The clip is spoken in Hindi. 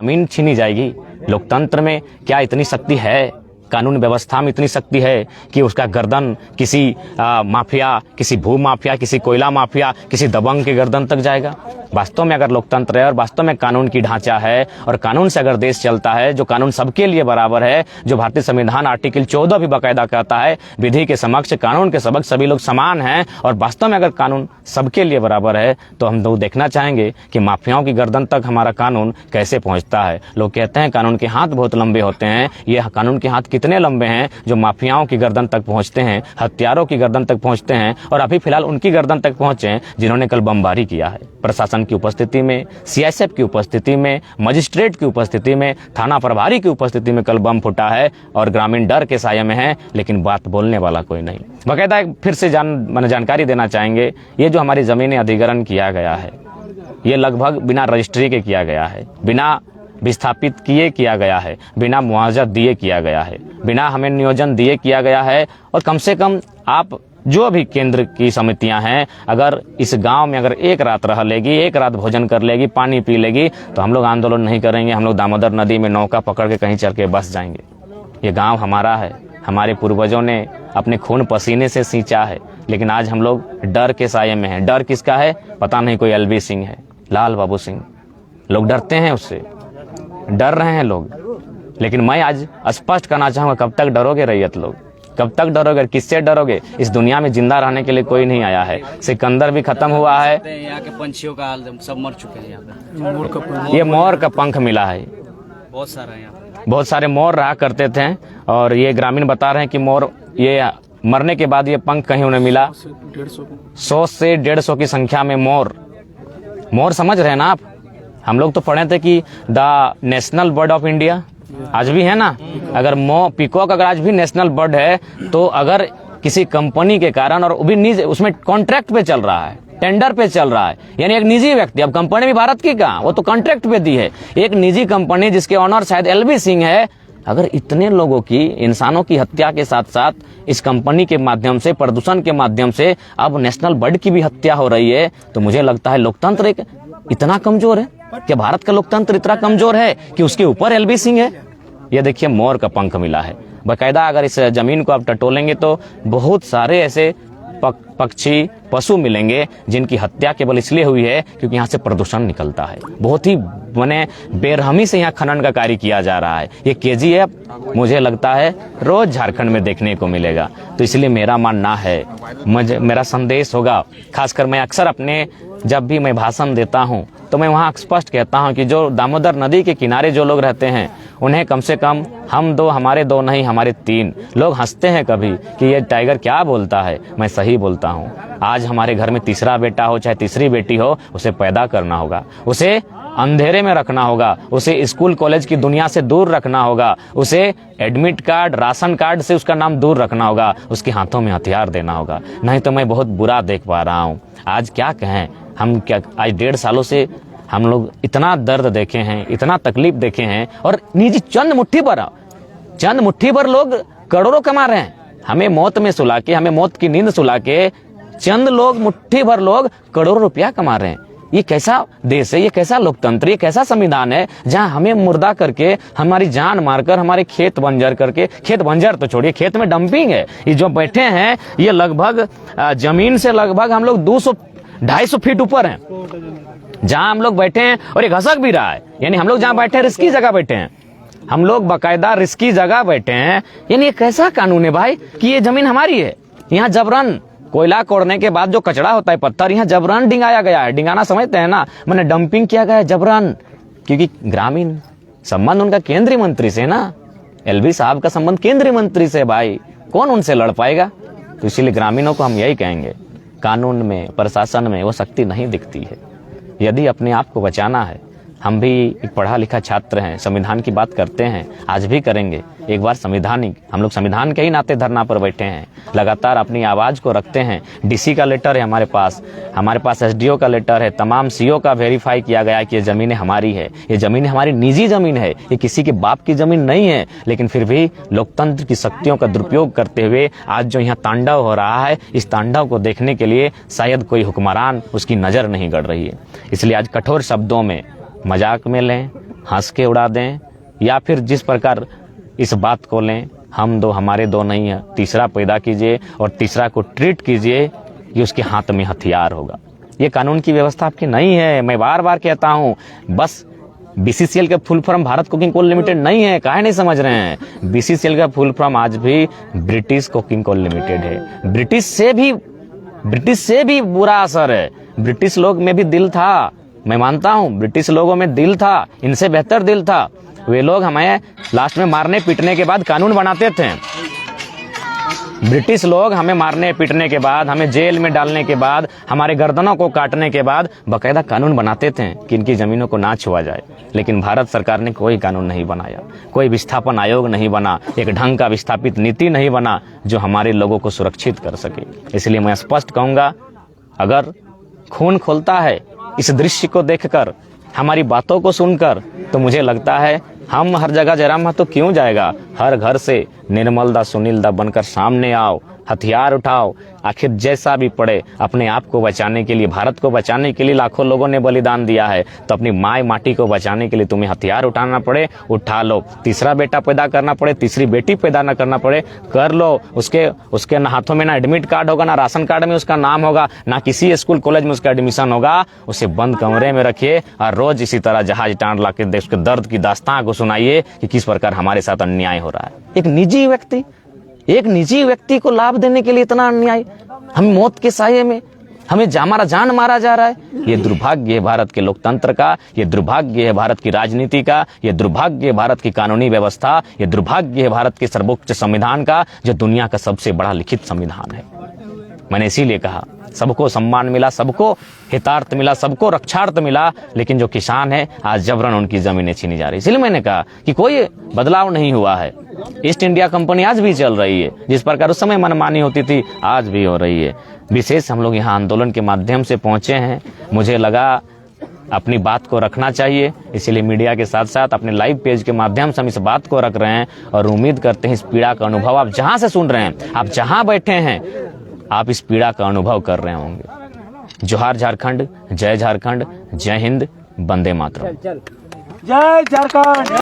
जमीन छीनी जाएगी। लोकतंत्र में क्या इतनी शक्ति है, कानून व्यवस्था में इतनी शक्ति है कि उसका गर्दन किसी माफिया, किसी भू माफिया, किसी कोयला माफिया, किसी दबंग के गर्दन तक जाएगा? वास्तव में अगर लोकतंत्र है और वास्तव में कानून की ढांचा है और कानून से अगर देश चलता है, जो कानून सबके लिए बराबर है, जो भारतीय संविधान आर्टिकल 14 भी बाकायदा कहता है विधि के समक्ष, कानून के समक्ष सभी लोग समान हैं, और वास्तव में अगर कानून सबके लिए बराबर है तो हम लोग देखना चाहेंगे कि माफियाओं की गर्दन तक हमारा कानून कैसे पहुंचता है। लोग कहते हैं कानून के हाथ बहुत लंबे होते हैं, ये कानून के हाथ कितने लंबे हैं जो माफियाओं की गर्दन तक पहुंचते हैं, हत्यारों की गर्दन तक पहुंचते हैं, और अभी फिलहाल उनकी गर्दन तक पहुंचे जिन्होंने कल बमबारी किया है। प्रशासन की उपस्थिति में, सीआईएसएफ की उपस्थिति में, मजिस्ट्रेट की उपस्थिति में, थाना प्रभारी की उपस्थिति में कल बम फूटा है और ग्रामीण डर के साये में है, लेकिन बात बोलने वाला कोई नहीं। बाकायदा फिर से जानकारी देना चाहेंगे, ये जो हमारी जमीनें अधिग्रहण किया गया है ये लगभग बिना रजिस्ट्री के किया गया है, बिना विस्थापित किए किया गया है, बिना मुआवजा दिए किया गया है, बिना हमें नियोजन दिए किया गया है। और कम से कम आप जो भी केंद्र की समितियां हैं, अगर इस गांव में अगर एक रात रह लेगी, एक रात भोजन कर लेगी, पानी पी लेगी, तो हम लोग आंदोलन नहीं करेंगे, हम लोग दामोदर नदी में नौका पकड़ के कहीं चल के बस जाएंगे। ये गांव हमारा है, हमारे पूर्वजों ने अपने खून पसीने से सींचा है, लेकिन आज हम लोग डर के साये में हैं। डर किसका है? पता नहीं, कोई एलवी सिंह है, लाल बाबू सिंह, लोग डरते हैं उससे, डर रहे हैं लोग। लेकिन मैं आज स्पष्ट करना चाहूंगा, कब तक डरोगे रैयत लोग, कब तक डरोगे? किससे डरोगे? इस दुनिया में जिंदा रहने के लिए कोई नहीं आया है। सिकंदर भी खत्म हुआ है, यहाँ के पंछियों का हाल सब मर चुके हैं। यहाँ ये मोर का पंख मिला है, बहुत सारा है, यहाँ बहुत सारे मोर रहा करते थे, और ये ग्रामीण बता रहे हैं कि मोर ये मरने के बाद ये पंख कहीं उन्हें मिला। 100 से 150 की संख्या में मोर समझ रहे हैं ना आप? हम लोग तो पढ़े थे कि the national bird of India आज भी है ना। अगर पीकॉक अगर आज भी नेशनल बर्ड है, तो अगर किसी कंपनी के कारण, और भी निजी, उसमें कॉन्ट्रैक्ट पे चल रहा है, टेंडर पे चल रहा है, यानी एक निजी व्यक्ति, अब कंपनी भी भारत की कहाँ, वो तो कॉन्ट्रैक्ट पे दी है, एक निजी कंपनी जिसके ऑनर शायद एलवी सिंह है, अगर इतने लोगों की, इंसानों की हत्या के साथ साथ इस कंपनी के माध्यम से, प्रदूषण के माध्यम से अब नेशनल बर्ड की भी हत्या हो रही है, तो मुझे लगता है लोकतंत्र एक इतना कमजोर है? क्या भारत का लोकतंत्र इतना कमजोर है कि उसके ऊपर एलवी सिंह है? ये देखिए मोर का पंख मिला है। बाकायदा अगर इस जमीन को आप टटोलेंगे तो बहुत सारे ऐसे पक्षी, पशु मिलेंगे जिनकी हत्या केवल इसलिए हुई है क्योंकि यहाँ से प्रदूषण निकलता है। बहुत ही बेरहमी से यहाँ खनन का कार्य किया जा रहा है। ये केजीएफ मुझे लगता है रोज झारखंड में देखने को मिलेगा। तो इसलिए मेरा मानना है, मेरा संदेश होगा, खासकर मैं अक्सर अपने जब भी मैं भाषण देता हूँ तो मैं वहाँ स्पष्ट कहता हूँ कि जो दामोदर नदी के किनारे जो लोग रहते हैं उन्हें कम से कम हम दो, हमारे दो नहीं हमारे 3 लोग हंसते हैं कभी कि ये टाइगर क्या बोलता है, मैं सही बोलता हूँ। आज हमारे घर में तीसरा बेटा हो चाहे तीसरी बेटी हो, उसे पैदा करना होगा, उसे अंधेरे में रखना होगा, उसे स्कूल कॉलेज की दुनिया से दूर रखना होगा, उसे एडमिट कार्ड, राशन कार्ड से उसका नाम दूर रखना होगा, उसके हाथों में हथियार देना होगा। नहीं तो मैं बहुत बुरा देख पा रहा हूँ। आज क्या कहें हम, क्या आज 1.5 सालों से हम लोग इतना दर्द देखे हैं, इतना तकलीफ देखे हैं, और निजी चंद मुट्ठी भर लोग करोड़ों कमा रहे हैं। हमें मौत में सुला के, हमें मौत की नींद सुला के चंद लोग, मुट्ठी भर लोग करोड़ों रुपया कमा रहे हैं। ये कैसा देश है, ये कैसा लोकतंत्र, ये कैसा संविधान है जहां हमें मुर्दा करके, हमारी जान मारकर, हमारे खेत बंजर करके, खेत बंजर तो छोड़िए, खेत में डंपिंग है। ये जो बैठे हैं ये लगभग जमीन से लगभग हम लोग 200-250 फीट ऊपर हैं जहां हम लोग बैठे हैं, और ये घसक भी रहा है। यानी हम लोग जहां बैठे हैं रिस्की जगह बैठे हैं, हम लोग बाकायदा रिस्की जगह बैठे हैं। यानी ये कैसा कानून है भाई कि ये जमीन हमारी है? यहाँ जबरन कोयला कोड़ने के बाद जो कचरा होता है, पत्थर, यहाँ जबरन डिंगाया गया है। डिंगाना समझते हैं ना, मैंने डंपिंग किया गया है जबरन, क्योंकि ग्रामीण संबंध उनका केंद्रीय मंत्री से ना, एलवी साहब का संबंध केंद्रीय मंत्री से। भाई कौन उनसे लड़ पाएगा? तो इसीलिए ग्रामीणों को हम यही कहेंगे, कानून में, प्रशासन में वो शक्ति नहीं दिखती है। यदि अपने आप को बचाना है, हम भी एक पढ़ा लिखा छात्र हैं, संविधान की बात करते हैं, आज भी करेंगे। एक बार संविधानिक, हम लोग संविधान के ही नाते धरना पर बैठे हैं, लगातार अपनी आवाज को रखते हैं। डीसी का लेटर है हमारे पास एसडीओ का लेटर है, तमाम सीओ का वेरीफाई किया गया कि ये जमीनें हमारी है, ये जमीन हमारी निजी जमीन है, ये किसी के बाप की जमीन नहीं है। लेकिन फिर भी लोकतंत्र की शक्तियों का दुरुपयोग करते हुए आज जो यहाँ तांडव हो रहा है, इस तांडव को देखने के लिए शायद कोई हुक्मरान उसकी नजर नहीं गड़ रही है। इसलिए आज कठोर शब्दों में मजाक में लें, हंस के उड़ा दें, या फिर जिस प्रकार इस बात को लें हम दो हमारे दो नहीं है, तीसरा पैदा कीजिए और तीसरा को ट्रीट कीजिए कि उसके हाथ में हथियार होगा। ये कानून की व्यवस्था आपकी नहीं है। मैं बार बार कहता हूं, बस बीसीसीएल का full form Bharat cooking coal limited नहीं है, काहे नहीं समझ रहे हैं? बीसीसीएल का फुल फॉर्म आज भी ब्रिटिश कुकिंग कोल लिमिटेड है। ब्रिटिश से भी बुरा असर है। ब्रिटिश लोग में भी दिल था, मैं मानता हूं, ब्रिटिश लोगों में दिल था, इनसे बेहतर दिल था। वे लोग हमें लास्ट में मारने पीटने के बाद कानून बनाते थे। ब्रिटिश लोग हमें मारने पीटने के बाद, हमें जेल में डालने के बाद, हमारे गर्दनों को काटने के बाद बाकायदा कानून बनाते थे कि इनकी जमीनों को ना छुआ जाए। लेकिन भारत सरकार ने कोई कानून नहीं बनाया, कोई विस्थापन आयोग नहीं बना, एक ढंग का विस्थापित नीति नहीं बना जो हमारे लोगों को सुरक्षित कर सके। इसलिए मैं स्पष्ट कहूंगा, अगर खून खोलता है इस दृश्य को देखकर, हमारी बातों को सुनकर, तो मुझे लगता है हम हर जगह जयराम महतो क्यों जाएगा, हर घर से निर्मल दा सुनील दा बनकर सामने आओ, हथियार उठाओ। आखिर जैसा भी पड़े, अपने आप को बचाने के लिए, भारत को बचाने के लिए लाखों लोगों ने बलिदान दिया है, तो अपनी माई माटी को बचाने के लिए तुम्हें हथियार उठाना पड़े, उठा लो। तीसरा बेटा पैदा करना पड़े, तीसरी बेटी पैदा न करना पड़े, कर लो। उसके हाथों में ना एडमिट कार्ड होगा, ना राशन कार्ड में उसका नाम होगा, ना किसी स्कूल कॉलेज में उसका एडमिशन होगा। उसे बंद कमरे में रखिए और रोज इसी तरह जहाज टांड ला के उसके दर्द की दास्तां को सुनाइए कि किस प्रकार हमारे साथ अन्याय हो रहा है। एक निजी व्यक्ति को लाभ देने के लिए इतना अन्याय, हम मौत के साये में हमें हमारा जान मारा जा रहा है। ये दुर्भाग्य है भारत के लोकतंत्र का, ये दुर्भाग्य है भारत की राजनीति का, ये दुर्भाग्य है भारत की कानूनी व्यवस्था, ये दुर्भाग्य है भारत के सर्वोच्च संविधान का, जो दुनिया का सबसे बड़ा लिखित संविधान है। मैंने इसीलिए कहा, सबको सम्मान मिला, सबको हितार्थ मिला, सबको रक्षार्थ मिला, लेकिन जो किसान है आज जबरन उनकी जमीनें छीनी जा रही। इसलिए मैंने कहा कि कोई बदलाव नहीं हुआ है। ईस्ट इंडिया कंपनी आज भी चल रही है, जिस प्रकार उस समय मनमानी होती थी आज भी हो रही है। विशेष हम लोग यहाँ आंदोलन के माध्यम से पहुंचे हैं, मुझे लगा अपनी बात को रखना चाहिए, इसीलिए मीडिया के साथ साथ अपने लाइव पेज के माध्यम से हम इस बात को रख रहे हैं और उम्मीद करते हैं इस पीड़ा का अनुभव आप जहां से सुन रहे हैं, आप जहां बैठे हैं, आप इस पीड़ा का अनुभव कर रहे होंगे। जोहार झारखंड, जय झारखंड, जय हिंद, वंदे मातरम। जय झारखंड।